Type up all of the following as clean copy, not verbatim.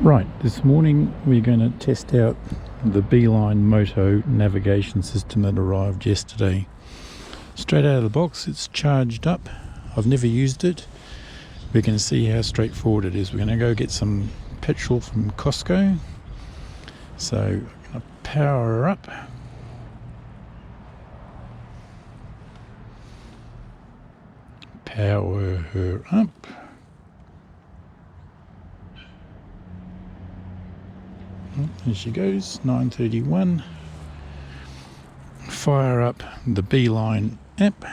Right, this morning we're going to test out the Beeline Moto Navigation system that arrived yesterday. Straight out of the box, it's charged up. I've never used it. We're going to see how straightforward it is. We're going to go get some petrol from Costco. So I'm going to power her up. Power her up. Here she goes, 9:31. Fire up the Beeline app.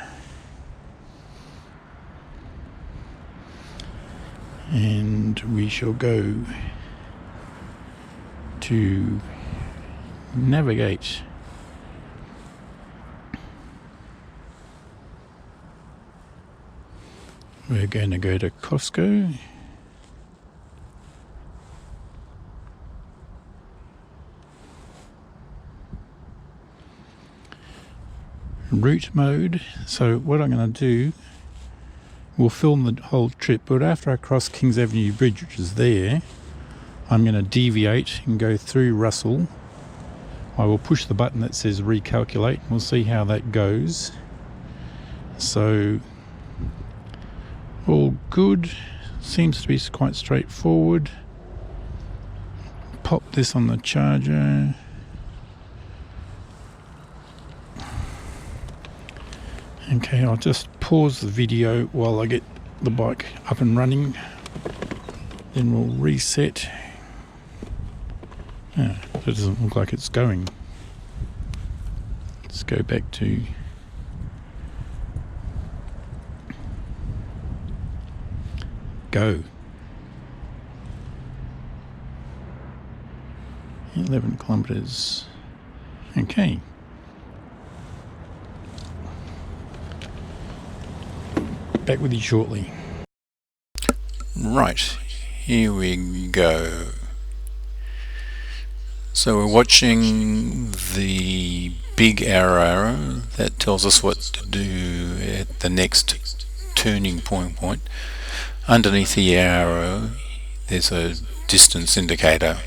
And we shall go to navigate. We're going to go to Costco. Route mode. So what I'm going to do, we'll film the whole trip, but after I cross Kings Avenue Bridge, which is there, I'm going to deviate and go through Russell. I will push the button that says recalculate. We'll see how that goes. So all good. Seems to be quite straightforward. Pop this on the charger. Okay, I'll just pause the video while I get the bike up and running. Then we'll reset. It doesn't look like it's going. Let's go back to go. 11 kilometers. Okay. Back with you shortly. Right, here we go. So we're watching the big arrow that tells us what to do at the next turning point. Underneath the arrow there's a distance indicator.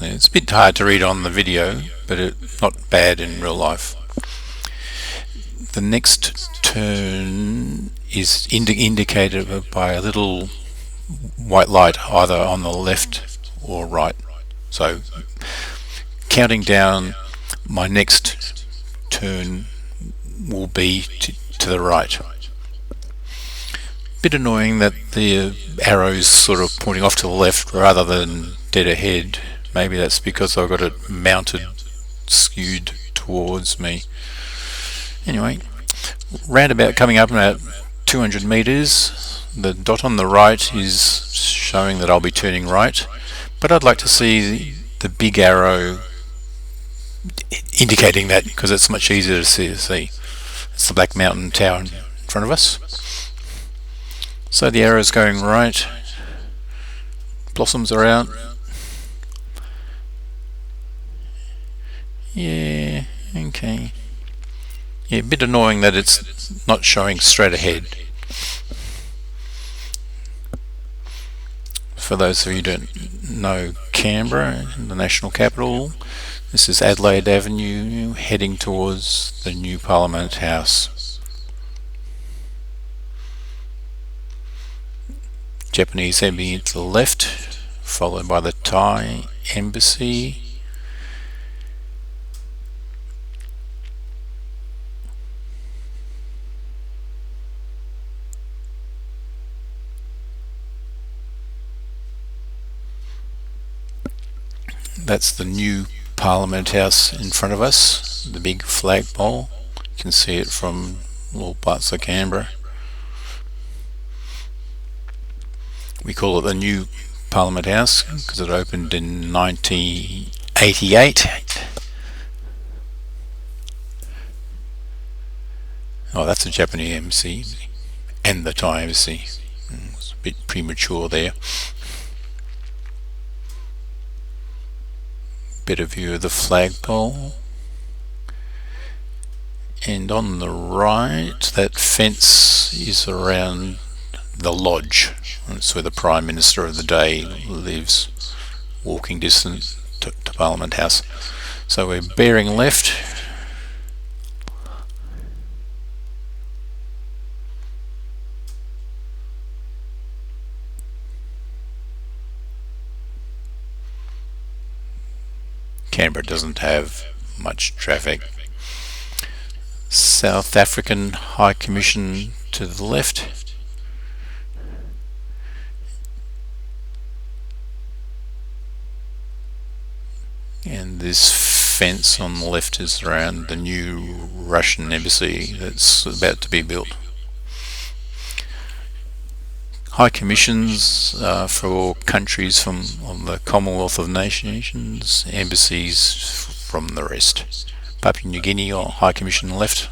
It's a bit hard to read on the video, but it's not bad in real life. The next turn is indicated by a little white light either on the left or right. So counting down, my next turn will be to the right. Bit annoying that the arrow's sort of pointing off to the left rather than dead ahead. Maybe that's because I've got it mounted skewed towards me. Anyway, roundabout coming up about 200 meters. The dot on the right is showing that I'll be turning right, but I'd like to see the big arrow indicating that, because it's much easier to see. It's the Black Mountain Tower in front of us. So the arrow's going right. Blossoms are out. Yeah, okay. Yeah, a bit annoying that it's not showing straight ahead. For those of you who don't know Canberra, the national capital, this is Adelaide Avenue heading towards the new Parliament House. Japanese Embassy to the left, followed by the Thai Embassy. That's the new Parliament House in front of us, the big flagpole. You can see it from all parts of Canberra. We call it the new Parliament House because it opened in 1988. Oh, that's a Japanese embassy and the Thai embassy. It's a bit premature there. Better view of the flagpole. And on the right, that fence is around the lodge. That's where the Prime Minister of the day lives. walking distance to Parliament House. So we're bearing left. Canberra doesn't have much traffic. South African High Commission to the left. And this fence on the left is around the new Russian embassy that's about to be built. High Commissions for countries from the Commonwealth of Nations, embassies from the rest. Papua New Guinea or High Commission left.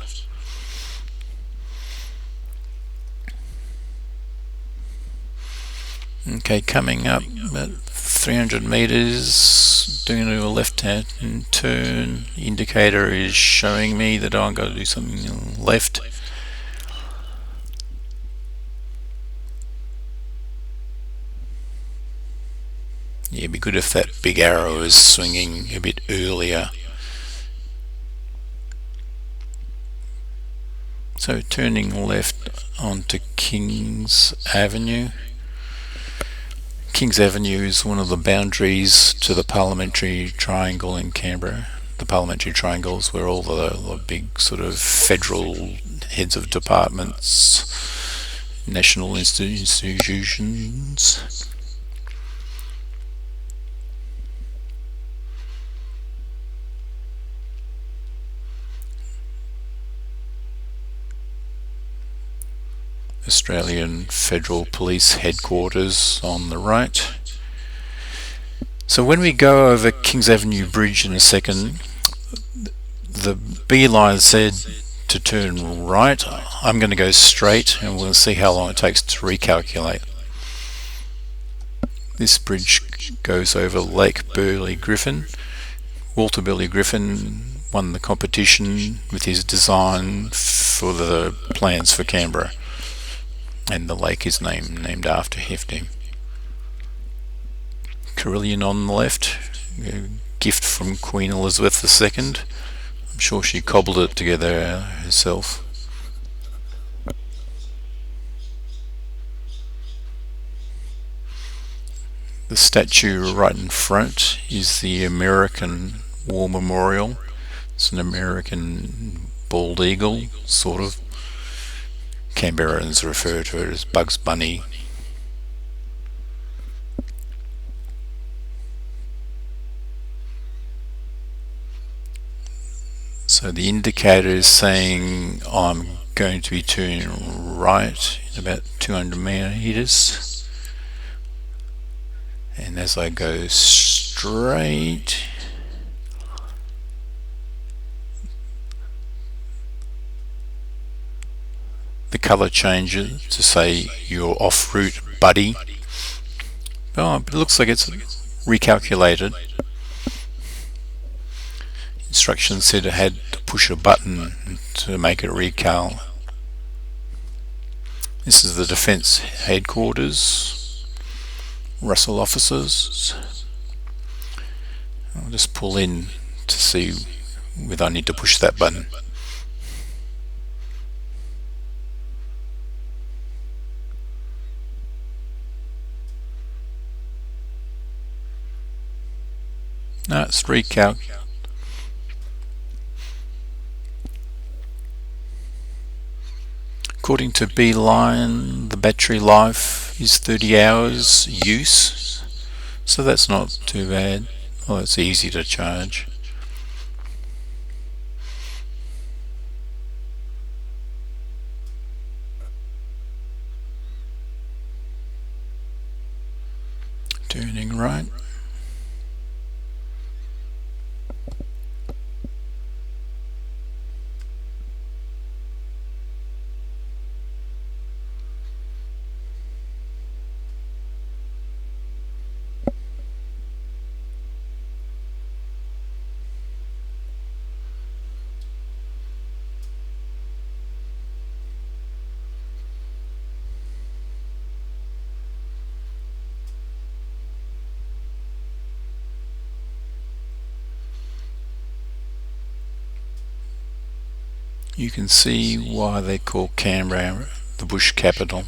Okay, coming up about 300 metres, doing a left-hand turn. Indicator is showing me that I'm going to do something left. Yeah, it'd be good if that big arrow is swinging a bit earlier. So turning left onto Kings Avenue. Kings Avenue is one of the boundaries to the Parliamentary Triangle in Canberra. The Parliamentary Triangle is where all the big sort of federal heads of departments, national institutions. Australian Federal Police Headquarters on the right. So when we go over Kings Avenue Bridge in a second, the Beeline said to turn right. I'm going to go straight and we'll see how long it takes to recalculate. This bridge goes over Lake Burley Griffin. Walter Burley Griffin won the competition with his design for the plans for Canberra, and the lake is named after him. Carillion on the left, a gift from Queen Elizabeth II. I'm sure she cobbled it together herself. The statue right in front is the American War Memorial. It's an American bald eagle, sort of. Canberrans refer to it as Bugs Bunny. So the indicator is saying I'm going to be turning right in about 200 metres, and as I go straight, the colour changes to say you're off route, buddy. Oh, but it looks like it's recalculated. Instructions said it had to push a button to make it recal. This is the Defence Headquarters, Russell officers. I'll just pull in to see whether I need to push that button. No, it's recalc. According to Beeline, the battery life is 30 hours use, so that's not too bad. Well, it's easy to charge. Turning right. You can see why they call Canberra the bush capital.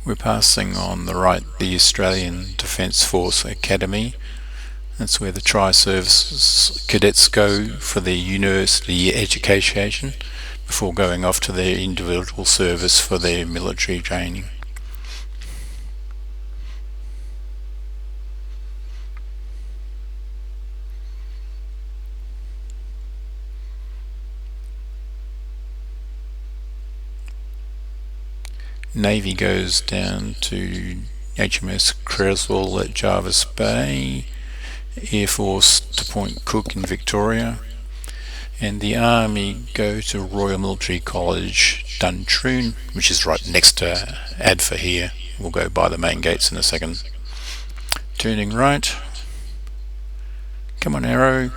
We're passing on the right the Australian Defence Force Academy. That's where the tri-service cadets go for their university education before going off to their individual service for their military training. Navy goes down to HMS Creswell at Jervis Bay, Air Force to Point Cook in Victoria, and the Army go to Royal Military College Duntroon, which is right next to ADFA here. We'll go by the main gates in a second. Turning right. Come on, arrow.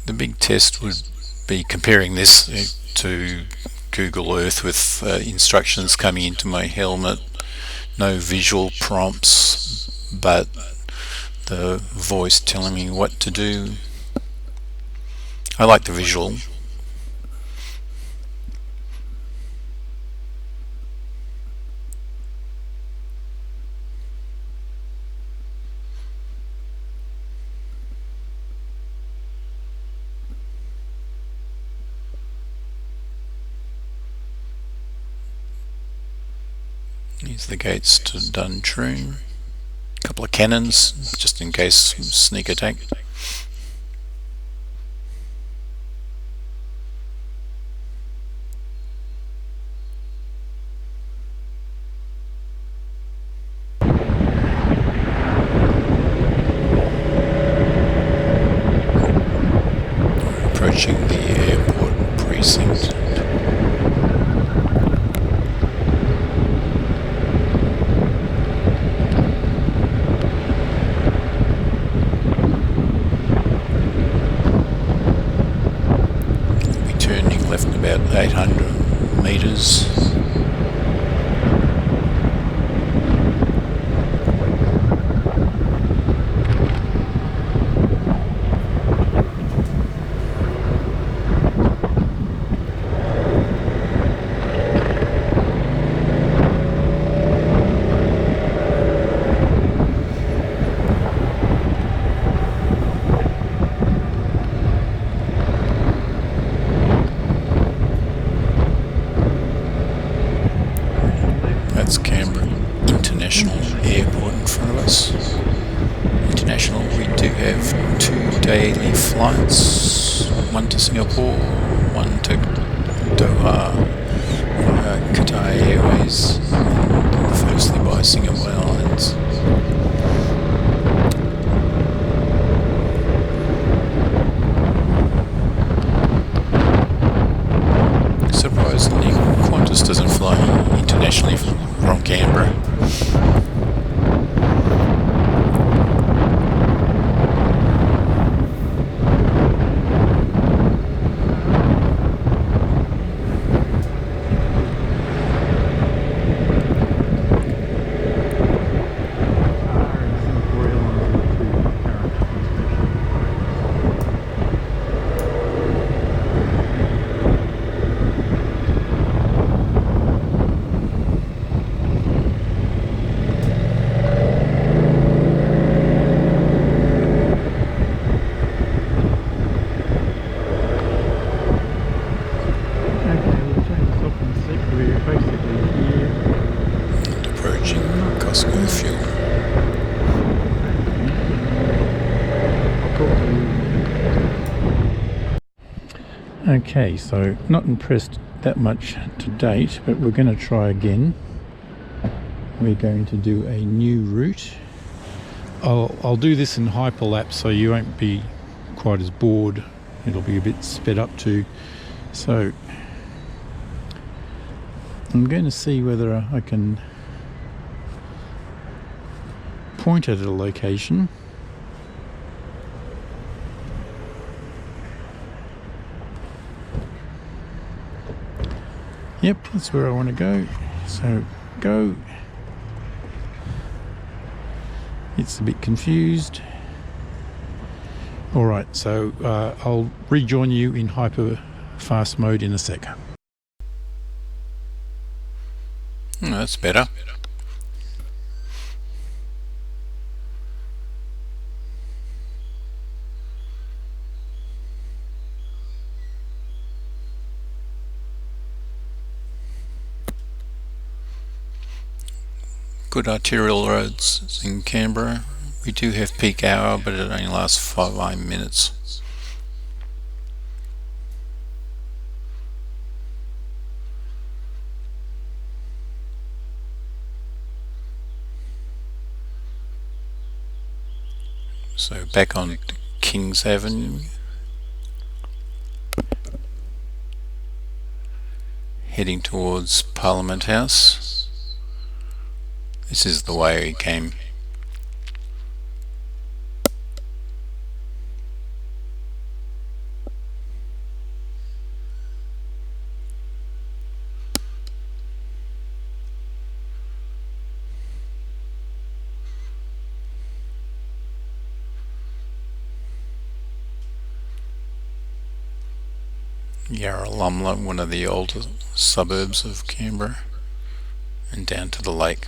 The big test would be comparing this to Google Earth with instructions coming into my helmet. No visual prompts, but the voice telling me what to do. I like the visual. Here's the gates to Duntroon. A couple of cannons, just in case sneak attack. We're approaching the airport precinct. Left about 800 metres. That's Canberra International Airport in front of us. International, we do have 2 daily flights, one to Singapore, one to Doha, Qatar Airways, firstly by Singapore Airlines. Surprisingly, Qantas doesn't fly internationally from Canberra. Okay, so not impressed that much to date, but we're going to try again. We're going to do a new route. I'll do this in hyperlapse so you won't be quite as bored. It'll be a bit sped up too. So I'm going to see whether I can point at a location. Yep, that's where I want to go. So go. It's a bit confused. Alright, so I'll rejoin you in hyper fast mode in a sec. That's better. Good arterial roads in Canberra. We do have peak hour, but it only lasts 5 minutes. So back on Kings Avenue, heading towards Parliament House. This is the way we came. Yarralumla, one of the older suburbs of Canberra, and down to the lake.